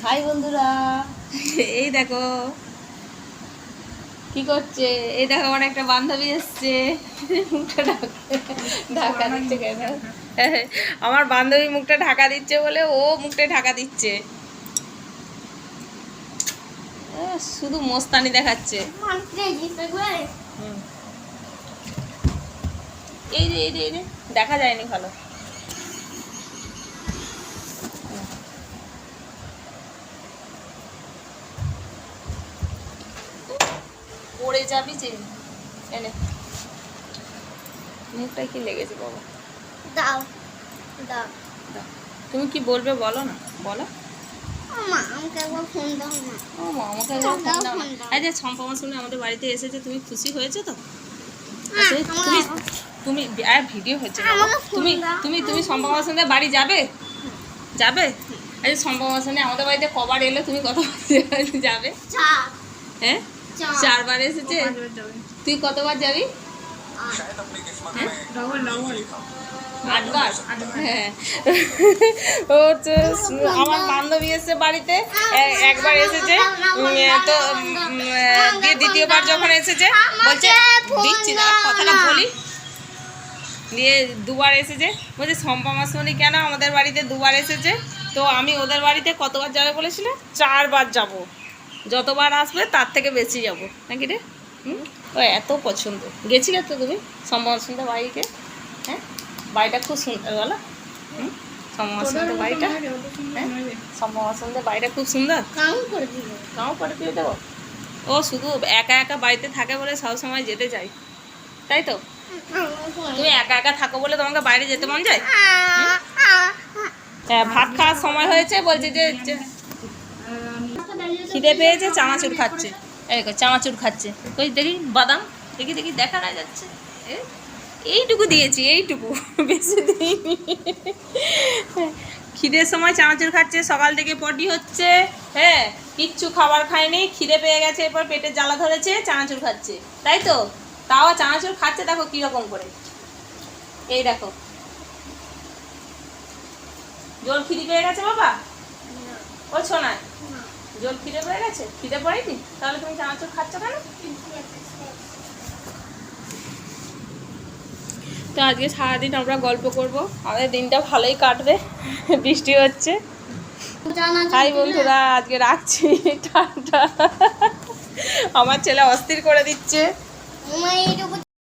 High বন্ধুরা, এই দেখো কি করছে। এই দেখো আমার একটা বান্ধবী এসছে, মুখটা ঢাকা দিচ্ছে কেন? আমার বান্ধবী মুখটা ঢাকা দিচ্ছে বলে ও মুখটা ঢাকা দিচ্ছে। শুধু মস্তানি দেখাচ্ছে। এই রে এই রে এই রে, দেখা যায়নি ভালো। পড়ে যাবি যে, এনে মুখটায় কি লেগেছে বাবা? দাও দাও দাও। তুমি কি বলবে বলো না, বলো। মা আমাকে একবার ফোন দাও না। ও মা, আমাকে একবার ফোন দাও না। এই যে সম্পা মাসুনি আমাদের বাড়িতে এসেছে, তুমি খুশি হয়েছো তো? তুমি তুমি আর ভিডিও হচ্ছে বাবা। তুমি তুমি তুমি সম্পা মাসুনির বাড়ি যাবে? যাবে? এই যে সম্পা মাসুনি আমাদের বাড়িতে কবার এলো, তুমি কতবার যাবে? হ্যাঁ, 4 বার এসেছে। তুই কতবার যাবি? 8 বার। হ্যাঁ, আমার বান্ধবী এসেছে বাড়িতে, একবার এসেছে তো দিয়ে দ্বিতীয়বার যখন এসেছে বলছে দিচ্ছি না, কথাটা বলি, দিয়ে 2 বার এসেছে। বলছে সম্পা মাসুনি কেন আমাদের বাড়িতে 2 বার এসেছে, তো আমি ওদের বাড়িতে কতবার যাবে বলেছিল? 4 বার যাব, যতবার আসবে তার থেকে বেশি যাব নাকি রে? ও এত পছন্দ। গেছিলে তো তুমি সম্পা মাসুনির বাড়িতে? হ্যাঁ, বাড়িটা খুব সুন্দর বলো। সম্পা মাসুনির বাড়িটা, হ্যাঁ সম্পা মাসুনির বাড়িটা খুব সুন্দর। কাউ করে দিয়ে দেবো। ও শুধু একা একা বাড়িতে থাকে বলে সবসময় যেতে চাই, তাই তো? তুমি একা একা থাকো বলে তোমাকে বাইরে যেতে মন যায়? হ্যাঁ, ভাত খাওয়ার সময় হয়েছে, বলছে যে খিদে পেয়েছে, চানাচুর খাচ্ছে। এই চানাচুর খাচ্ছে, ওই দেখি বাদাম, দেখি দেখি দেখা না যাচ্ছে। এইটুকু দিয়েছি, এইটুকু, বেশি দিইনি। খিদের সময় চানাচুর খাচ্ছে, সকাল থেকে পটি হচ্ছে। হ্যাঁ, কিচ্ছু খাবার খায়নি, খিদে পেয়ে গেছে, এরপর পেটে জ্বালা ধরেছে, চানাচুর খাচ্ছে, তাই তো? তাও চানাচুর খাচ্ছে, দেখো কিরকম করে। এই দেখো, জল খিদে পেয়ে গেছে বাবা? ও শোনা, জল খিদে পেয়ে গেছে? খিদে পড়েনি? তাহলে তুমি চানাচুর খাচ্ছ কেন? তো আজকে সারাদিন আমরা গল্প করব, আমাদের দিনটা ভালোই কাটবে। বৃষ্টি হচ্ছে। হাই বন্ধুরা, আজকে রাখছি, টাটা। আমার ছেলে অস্থির করে দিচ্ছে।